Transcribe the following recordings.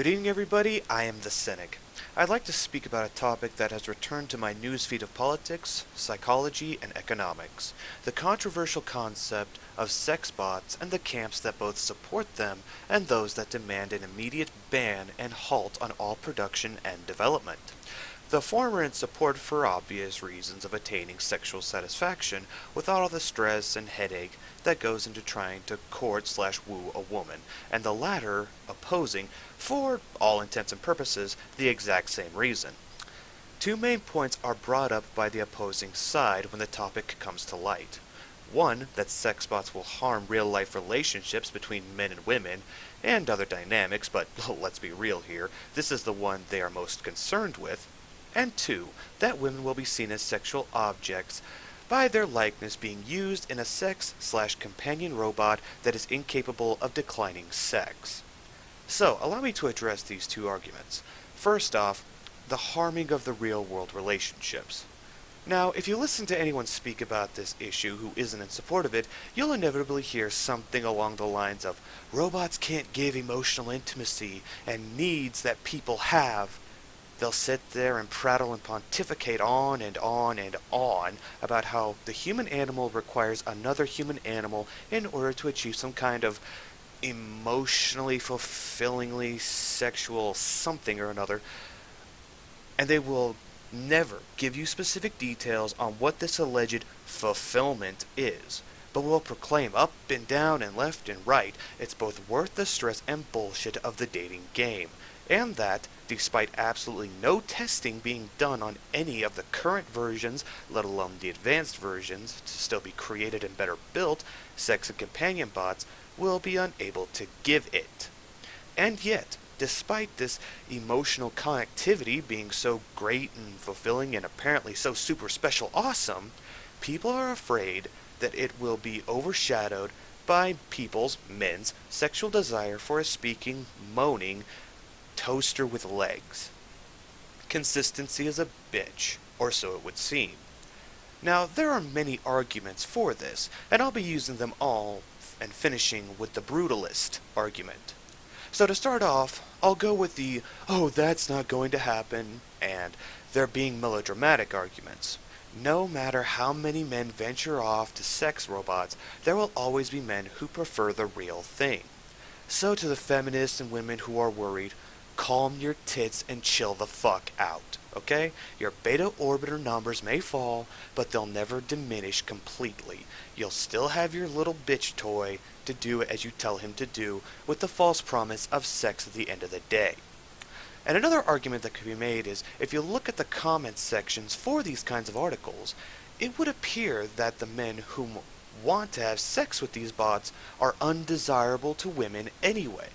Good evening, everybody. I am the Cynic. I'd like to speak about a topic that has returned to my newsfeed of politics, psychology, and economics. The controversial concept of sex bots and the camps that both support them and those that demand an immediate ban and halt on all production and development. The former in support for obvious reasons of attaining sexual satisfaction without all the stress and headache that goes into trying to court/woo a woman, and the latter opposing, for all intents and purposes, the exact same reason. Two main points are brought up by the opposing side when the topic comes to light. One, that sex bots will harm real-life relationships between men and women, and other dynamics, but let's be real here, this is the one they are most concerned with. And two, that women will be seen as sexual objects by their likeness being used in a sex/companion robot that is incapable of declining sex. So, allow me to address these two arguments. First off, the harming of the real-world relationships. Now, if you listen to anyone speak about this issue who isn't in support of it, you'll inevitably hear something along the lines of, robots can't give emotional intimacy and needs that people have. They'll sit there and prattle and pontificate on and on and on about how the human animal requires another human animal in order to achieve some kind of emotionally fulfillingly sexual something or another, and they will never give you specific details on what this alleged fulfillment is, but will proclaim up and down and left and right it's both worth the stress and bullshit of the dating game, and that, despite absolutely no testing being done on any of the current versions, let alone the advanced versions, to still be created and better built, sex and companion bots will be unable to give it. And yet, despite this emotional connectivity being so great and fulfilling and apparently so super special awesome, people are afraid that it will be overshadowed by men's sexual desire for a speaking, moaning toaster with legs. Consistency is a bitch, or so it would seem. Now, there are many arguments for this, and I'll be using them all and finishing with the brutalist argument. So to start off, I'll go with the, oh, that's not going to happen, and they're being melodramatic arguments. No matter how many men venture off to sex robots, there will always be men who prefer the real thing. So to the feminists and women who are worried, calm your tits and chill the fuck out, okay? Your beta orbiter numbers may fall, but they'll never diminish completely. You'll still have your little bitch toy to do as you tell him to do, with the false promise of sex at the end of the day. And another argument that could be made is, if you look at the comment sections for these kinds of articles, it would appear that the men who want to have sex with these bots are undesirable to women anyway.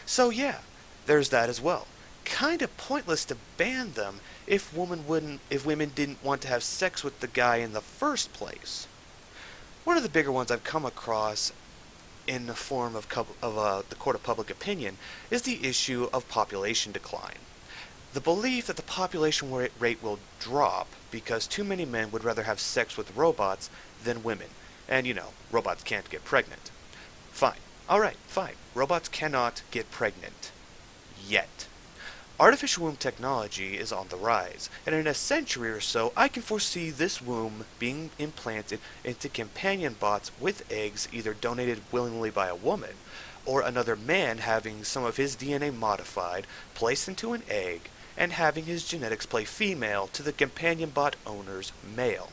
So yeah, there's that as well. Kinda pointless to ban them if women didn't want to have sex with the guy in the first place. One of the bigger ones I've come across in the form of the court of public opinion is the issue of population decline. The belief that the population rate will drop because too many men would rather have sex with robots than women. And robots can't get pregnant. Fine. Alright, fine. Robots cannot get pregnant. Yet. Artificial womb technology is on the rise, and in a century or so I can foresee this womb being implanted into companion bots with eggs either donated willingly by a woman, or another man having some of his DNA modified, placed into an egg, and having his genetics play female to the companion bot owner's male.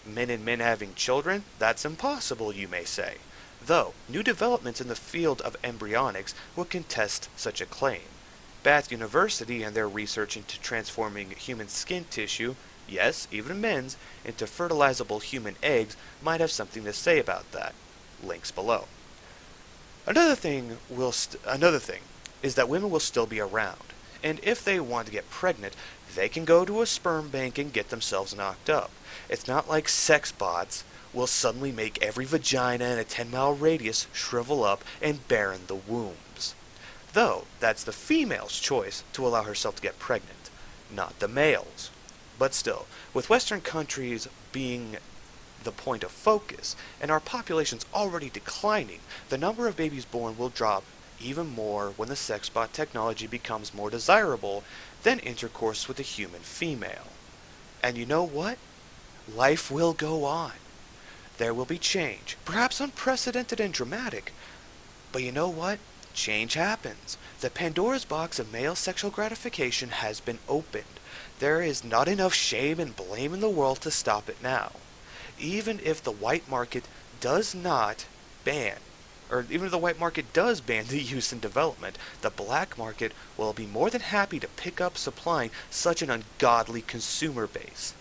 Men and men having children? That's impossible, you may say. Though, new developments in the field of embryonics will contest such a claim. Bath University and their research into transforming human skin tissue, yes, even men's, into fertilizable human eggs might have something to say about that. Links below. Another thing is that women will still be around, and if they want to get pregnant, they can go to a sperm bank and get themselves knocked up. It's not like sex bots will suddenly make every vagina in a 10-mile radius shrivel up and barren the wombs. Though, that's the female's choice to allow herself to get pregnant, not the male's. But still, with Western countries being the point of focus, and our population's already declining, the number of babies born will drop even more when the sexbot technology becomes more desirable than intercourse with a human female. And you know what? Life will go on. There will be change, perhaps unprecedented and dramatic, but you know what? Change happens. The Pandora's box of male sexual gratification has been opened. There is not enough shame and blame in the world to stop it now. Even if the white market does not ban, or even if the white market does ban the use and development, the black market will be more than happy to pick up supplying such an ungodly consumer base.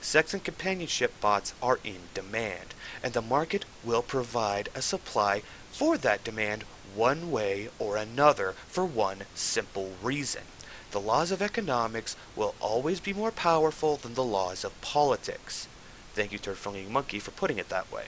Sex and companionship bots are in demand, and the market will provide a supply for that demand one way or another for one simple reason. The laws of economics will always be more powerful than the laws of politics. Thank you, Turd-Flinging Monkey, for putting it that way.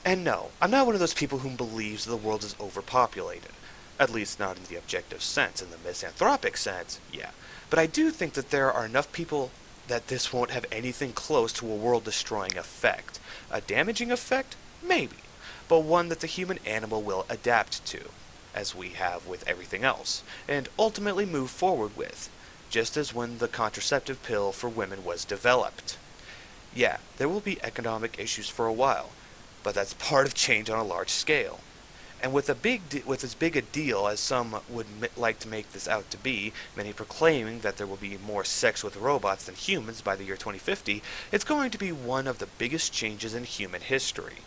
And no, I'm not one of those people who believes the world is overpopulated. At least not in the objective sense. In the misanthropic sense, yeah. But I do think that there are enough people that this won't have anything close to a world-destroying effect. A damaging effect? Maybe. But one that the human animal will adapt to, as we have with everything else, and ultimately move forward with, just as when the contraceptive pill for women was developed. Yeah, there will be economic issues for a while, but that's part of change on a large scale. And with as big a deal as some would like to make this out to be, many proclaiming that there will be more sex with robots than humans by the year 2050, it's going to be one of the biggest changes in human history.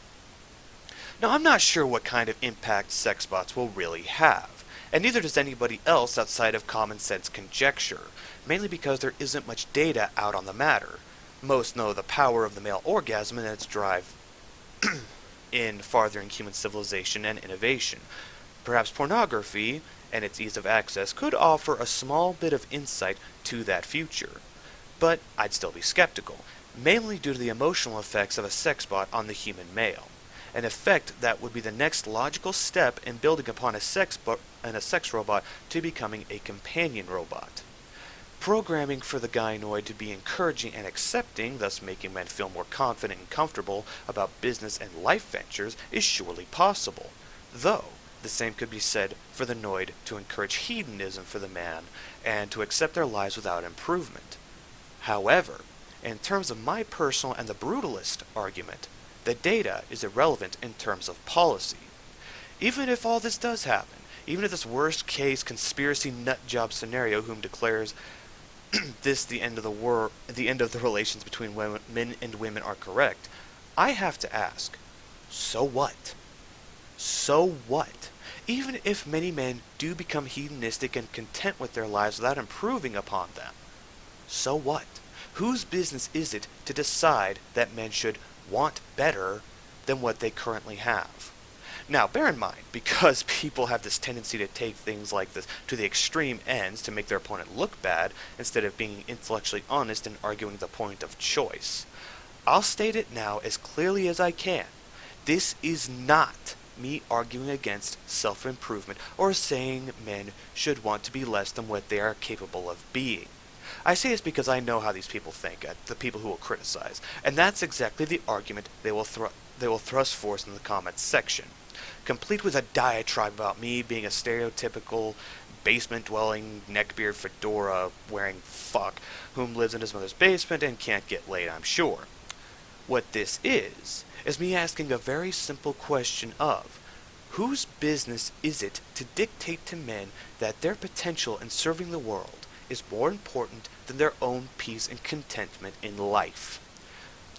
Now, I'm not sure what kind of impact sexbots will really have, and neither does anybody else outside of common sense conjecture, mainly because there isn't much data out on the matter. Most know the power of the male orgasm and its drive in furthering human civilization and innovation. Perhaps pornography and its ease of access could offer a small bit of insight to that future. But I'd still be skeptical, mainly due to the emotional effects of a sexbot on the human male, an effect that would be the next logical step in building upon a sex robot to becoming a companion robot. Programming for the gynoid to be encouraging and accepting, thus making men feel more confident and comfortable about business and life ventures, is surely possible. Though, the same could be said for the noid to encourage hedonism for the man and to accept their lives without improvement. However, in terms of my personal and the brutalist argument, the data is irrelevant in terms of policy. Even if all this does happen, even if this worst-case conspiracy nutjob scenario whom declares this the end of the relations between men and women are correct, I have to ask, so what? So what? Even if many men do become hedonistic and content with their lives without improving upon them, so what? Whose business is it to decide that men should want better than what they currently have? Now, bear in mind, because people have this tendency to take things like this to the extreme ends to make their opponent look bad, instead of being intellectually honest and arguing the point of choice, I'll state it now as clearly as I can. This is not me arguing against self-improvement or saying men should want to be less than what they are capable of being. I say this because I know how these people think, the people who will criticize, and that's exactly the argument they will thrust forth in the comments section, complete with a diatribe about me being a stereotypical basement-dwelling, neckbeard, fedora-wearing fuck whom lives in his mother's basement and can't get laid, I'm sure. What this is me asking a very simple question of, whose business is it to dictate to men that their potential in serving the world is more important than their own peace and contentment in life?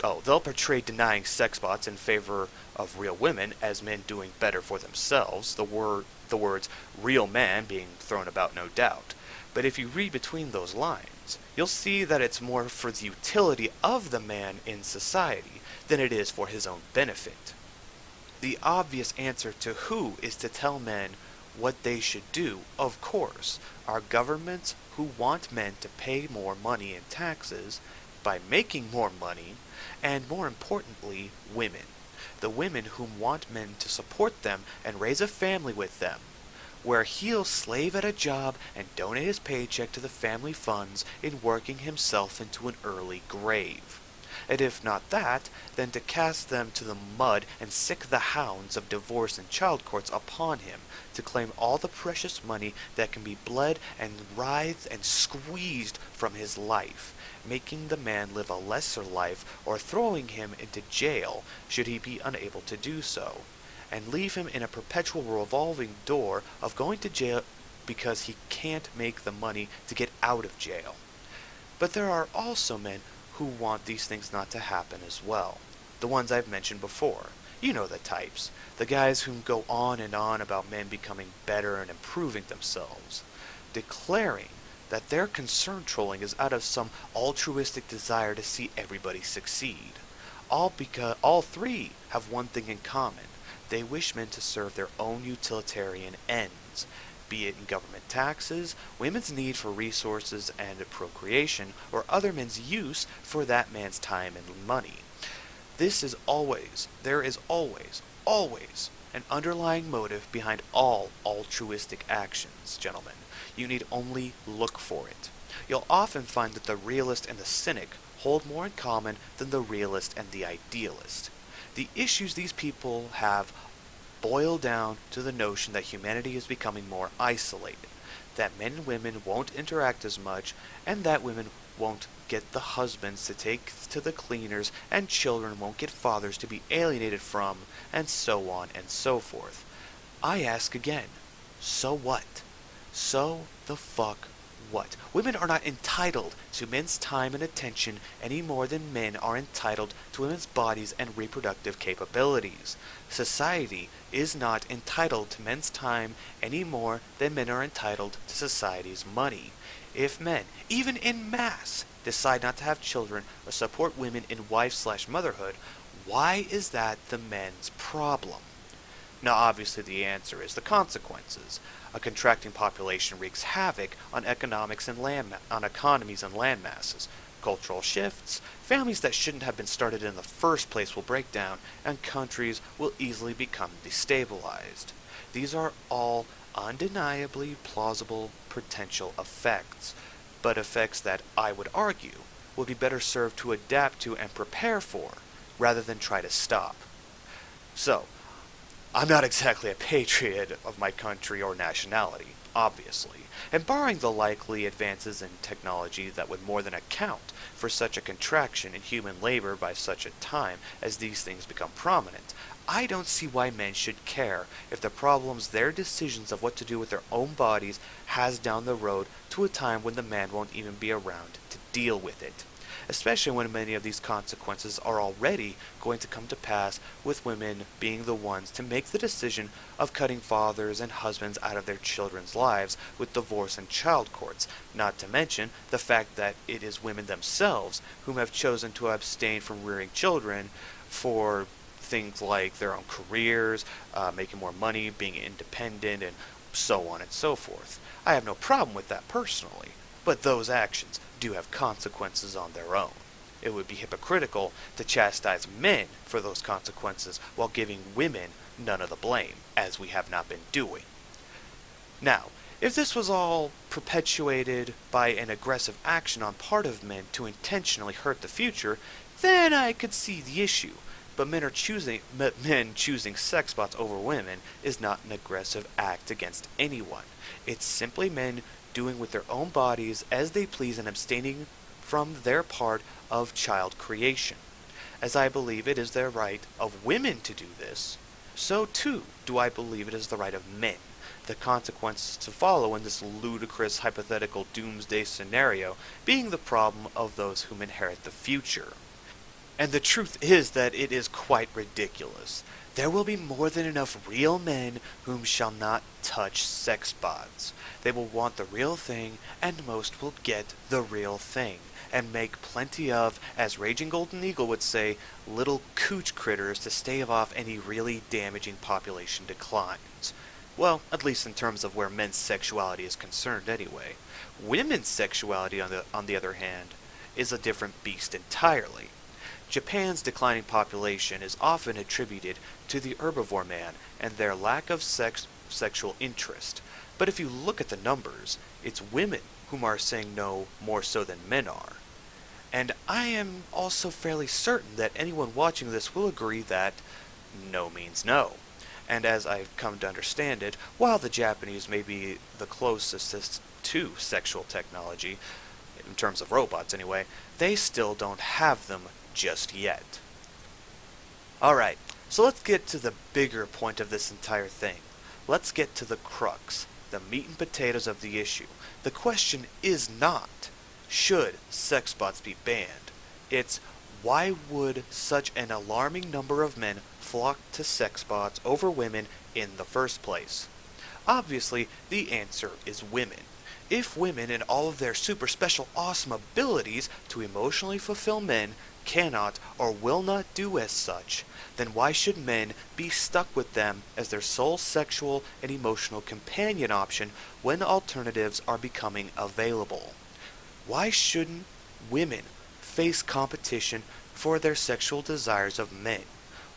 Oh, they'll portray denying sexbots in favor of real women as men doing better for themselves, the words real man being thrown about, no doubt. But if you read between those lines, you'll see that it's more for the utility of the man in society than it is for his own benefit. The obvious answer to who is to tell men what they should do, of course, are governments who want men to pay more money in taxes by making more money, and more importantly, women. The women whom want men to support them and raise a family with them, where he'll slave at a job and donate his paycheck to the family funds in working himself into an early grave. and if not that, then to cast them to the mud and sick the hounds of divorce and child courts upon him, to claim all the precious money that can be bled and writhed and squeezed from his life, making the man live a lesser life, or throwing him into jail should he be unable to do so, and leave him in a perpetual revolving door of going to jail because he can't make the money to get out of jail. But there are also men who want these things not to happen as well. The ones I've mentioned before. You know the types. The guys who go on and on about men becoming better and improving themselves, declaring that their concern trolling is out of some altruistic desire to see everybody succeed. All three have one thing in common. They wish men to serve their own utilitarian ends, be it in government taxes, women's need for resources and procreation, or other men's use for that man's time and money. There is always an underlying motive behind all altruistic actions, gentlemen. You need only look for it. You'll often find that the realist and the cynic hold more in common than the realist and the idealist. The issues these people have boil down to the notion that humanity is becoming more isolated, that men and women won't interact as much, and that women won't get the husbands to take to the cleaners, and children won't get fathers to be alienated from, and so on and so forth. I ask again, so what? So the fuck what? Women are not entitled to men's time and attention any more than men are entitled to women's bodies and reproductive capabilities. Society is not entitled to men's time any more than men are entitled to society's money. If men, even in mass, decide not to have children or support women in wife/motherhood, why is that the men's problem? Now obviously the answer is the consequences. A contracting population wreaks havoc on economics and on economies and land masses. Cultural shifts, families that shouldn't have been started in the first place will break down, and countries will easily become destabilized. These are all undeniably plausible potential effects, but effects that, I would argue, would be better served to adapt to and prepare for, rather than try to stop. So, I'm not exactly a patriot of my country or nationality, obviously, and barring the likely advances in technology that would more than account for such a contraction in human labor by such a time as these things become prominent, I don't see why men should care if the problems their decisions of what to do with their own bodies has down the road to a time when the man won't even be around to deal with it. Especially when many of these consequences are already going to come to pass, with women being the ones to make the decision of cutting fathers and husbands out of their children's lives with divorce and child courts, not to mention the fact that it is women themselves whom have chosen to abstain from rearing children for things like their own careers, making more money, being independent, and so on and so forth. I have no problem with that personally, but those actions do have consequences on their own. It would be hypocritical to chastise men for those consequences while giving women none of the blame, as we have not been doing. Now, if this was all perpetuated by an aggressive action on part of men to intentionally hurt the future, then I could see the issue. But men choosing sex bots over women is not an aggressive act against anyone. It's simply men doing with their own bodies as they please and abstaining from their part of child creation. As I believe it is the right of women to do this, so too do I believe it is the right of men. The consequences to follow in this ludicrous hypothetical doomsday scenario being the problem of those whom inherit the future. And the truth is that it is quite ridiculous. There will be more than enough real men whom shall not touch sex bots. They will want the real thing, and most will get the real thing, and make plenty of, as Raging Golden Eagle would say, little cooch critters to stave off any really damaging population declines. Well, at least in terms of where men's sexuality is concerned anyway. Women's sexuality, on the other hand, is a different beast entirely. Japan's declining population is often attributed to the herbivore man and their lack of sexual interest. But if you look at the numbers, it's women whom are saying no more so than men are. And I am also fairly certain that anyone watching this will agree that no means no. And as I've come to understand it, while the Japanese may be the closest to sexual technology, in terms of robots anyway, they still don't have them just yet. Alright, so let's get to the bigger point of this entire thing. Let's get to the crux, the meat and potatoes of the issue. The question is not, should sex bots be banned? It's, why would such an alarming number of men flock to sex bots over women in the first place? Obviously, the answer is women. If women and all of their super special awesome abilities to emotionally fulfill men cannot or will not do as such, then why should men be stuck with them as their sole sexual and emotional companion option when alternatives are becoming available? Why shouldn't women face competition for their sexual desires of men?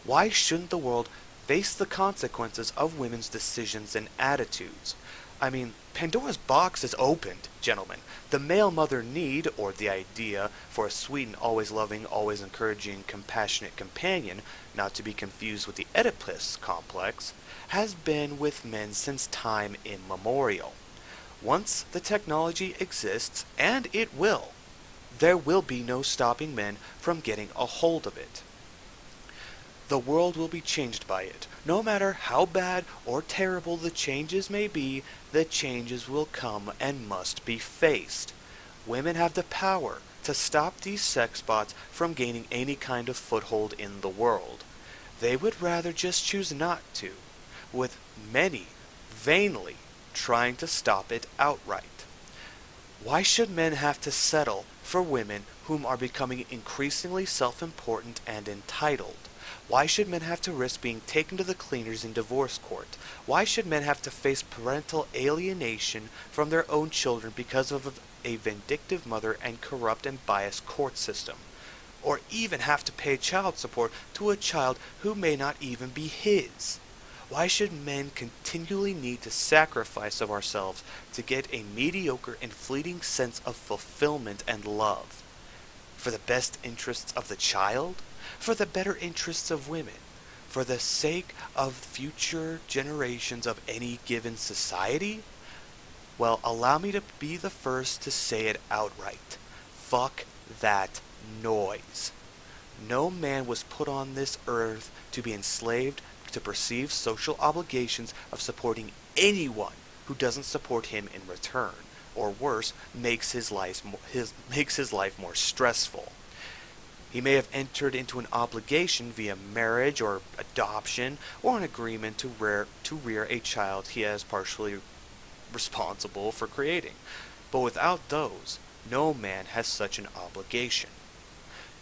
Why shouldn't the world face the consequences of women's decisions and attitudes? I mean, Pandora's box is opened, gentlemen. The male mother need, or the idea, for a sweet and always loving, always encouraging, compassionate companion, not to be confused with the Oedipus complex, has been with men since time immemorial. Once the technology exists, and it will, there will be no stopping men from getting a hold of it. The world will be changed by it. No matter how bad or terrible the changes may be, the changes will come and must be faced. Women have the power to stop these sex bots from gaining any kind of foothold in the world. They would rather just choose not to, with many vainly trying to stop it outright. Why should men have to settle for women whom are becoming increasingly self-important and entitled? Why should men have to risk being taken to the cleaners in divorce court? Why should men have to face parental alienation from their own children because of a vindictive mother and corrupt and biased court system? Or even have to pay child support to a child who may not even be his? Why should men continually need to sacrifice of ourselves to get a mediocre and fleeting sense of fulfillment and love? For the best interests of the child? For the better interests of women? For the sake of future generations of any given society? Well, allow me to be the first to say it outright. Fuck that noise. No man was put on this earth to be enslaved to perceived social obligations of supporting anyone who doesn't support him in return, or worse, makes his life more stressful. He may have entered into an obligation via marriage or adoption or an agreement to rear a child he is partially responsible for creating, but without those, no man has such an obligation.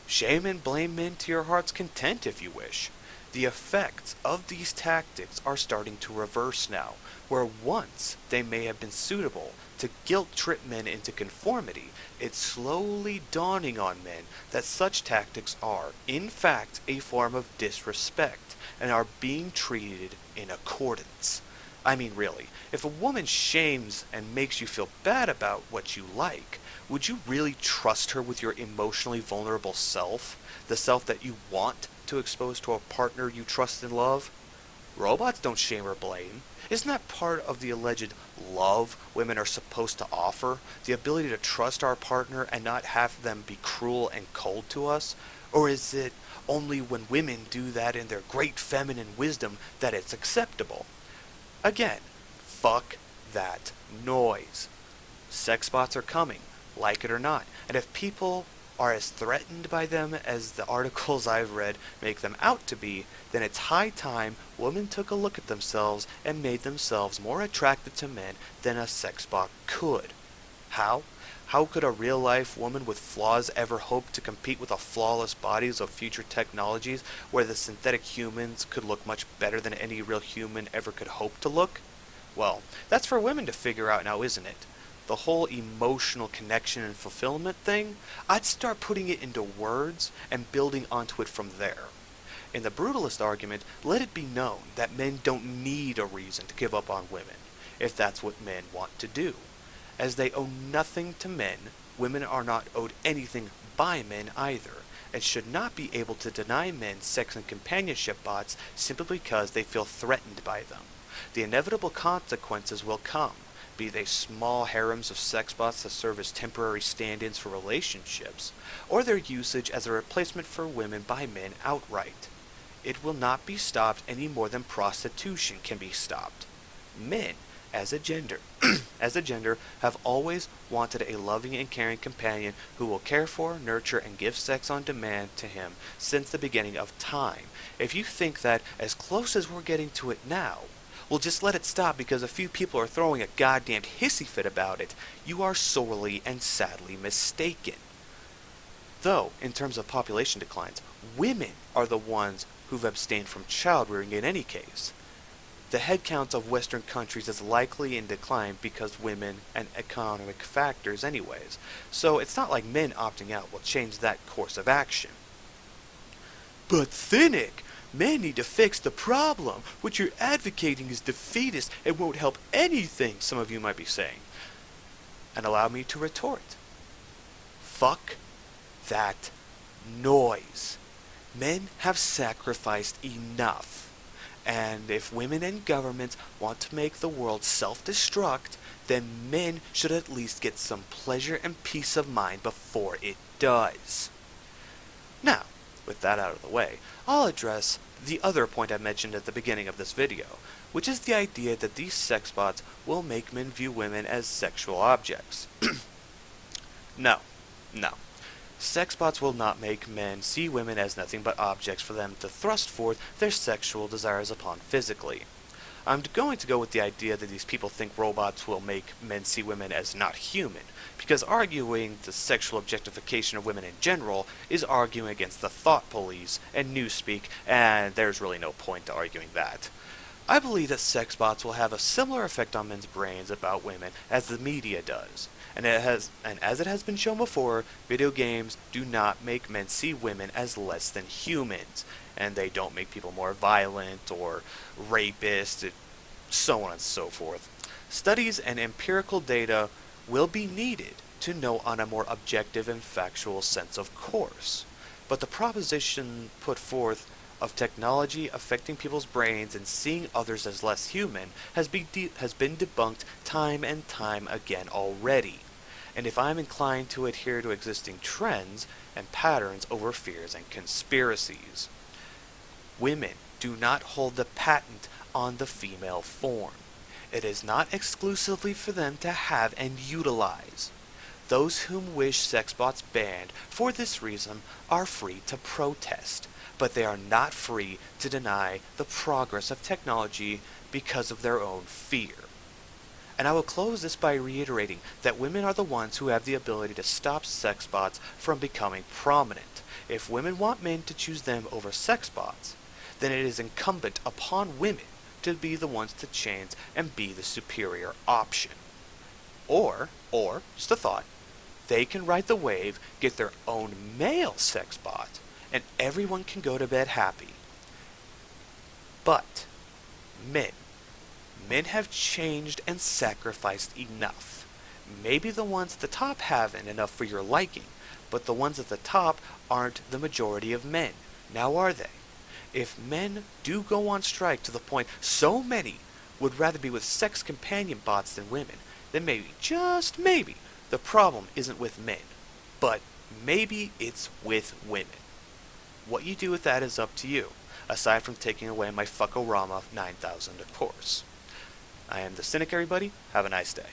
Shame and blame men to your heart's content if you wish. The effects of these tactics are starting to reverse now, where once they may have been suitable to guilt-trip men into conformity, it's slowly dawning on men that such tactics are, in fact, a form of disrespect, and are being treated in accordance. I mean, really, if a woman shames and makes you feel bad about what you like, would you really trust her with your emotionally vulnerable self? The self that you want to expose to a partner you trust and love? Robots don't shame or blame. Isn't that part of the alleged love women are supposed to offer? The ability to trust our partner and not have them be cruel and cold to us? Or is it only when women do that in their great feminine wisdom that it's acceptable? Again, fuck that noise. Sex bots are coming, like it or not. And if people are as threatened by them as the articles I've read make them out to be, then it's high time women took a look at themselves and made themselves more attractive to men than a sex bot could. How? How could a real-life woman with flaws ever hope to compete with the flawless bodies of future technologies where the synthetic humans could look much better than any real human ever could hope to look? Well, that's for women to figure out now, isn't it? The whole emotional connection and fulfillment thing, I'd start putting it into words and building onto it from there. In the brutalist argument, let it be known that men don't need a reason to give up on women, if that's what men want to do, as they owe nothing to men Women are not owed anything by men either, and should not be able to deny men sex and companionship bots simply because they feel threatened by them. The inevitable consequences will come, be they small harems of sex bots that serve as temporary stand-ins for relationships, or their usage as a replacement for women by men outright. It will not be stopped any more than prostitution can be stopped. Men, as a gender, have always wanted a loving and caring companion who will care for, nurture, and give sex on demand to him since the beginning of time. If you think that, as close as we're getting to it now, we'll just let it stop because a few people are throwing a goddamn hissy fit about it, you are sorely and sadly mistaken. Though, in terms of population declines, women are the ones who've abstained from child-rearing in any case. The headcount of Western countries is likely in decline because women and economic factors anyways, so it's not like men opting out will change that course of action. But Cynic, men need to fix the problem. What you're advocating is defeatist and won't help anything, some of you might be saying. And allow me to retort. Fuck that noise. Men have sacrificed enough. And if women and governments want to make the world self-destruct, then men should at least get some pleasure and peace of mind before it does. Now, with that out of the way, I'll address the other point I mentioned at the beginning of this video, which is the idea that these sex bots will make men view women as sexual objects. No. Sex bots will not make men see women as nothing but objects for them to thrust forth their sexual desires upon physically. I'm going to go with the idea that these people think robots will make men see women as not human, because arguing the sexual objectification of women in general is arguing against the thought police and newspeak, and there's really no point to arguing that. I believe that sex bots will have a similar effect on men's brains about women as the media does. And as it has been shown before, video games do not make men see women as less than humans, and they don't make people more violent or rapists, so on and so forth. Studies and empirical data will be needed to know on a more objective and factual sense, of course. But the proposition put forth of technology affecting people's brains and seeing others as less human has been debunked time and time again already. And if I'm inclined to adhere to existing trends and patterns over fears and conspiracies. Women do not hold the patent on the female form. It is not exclusively for them to have and utilize. Those whom wish sex bots banned for this reason are free to protest, but they are not free to deny the progress of technology because of their own fear. And I will close this by reiterating that women are the ones who have the ability to stop sex bots from becoming prominent. If women want men to choose them over sex bots, then it is incumbent upon women to be the ones to change and be the superior option. Or, just a thought, they can ride the wave, get their own male sex bot, and everyone can go to bed happy. But men have changed and sacrificed enough. Maybe the ones at the top haven't enough for your liking, but the ones at the top aren't the majority of men. Now are they? If men do go on strike to the point so many would rather be with sex companion bots than women, then maybe, just maybe, the problem isn't with men, but maybe it's with women. What you do with that is up to you, aside from taking away my Fuckorama 9000, of course. I am the Cynic, everybody. Have a nice day.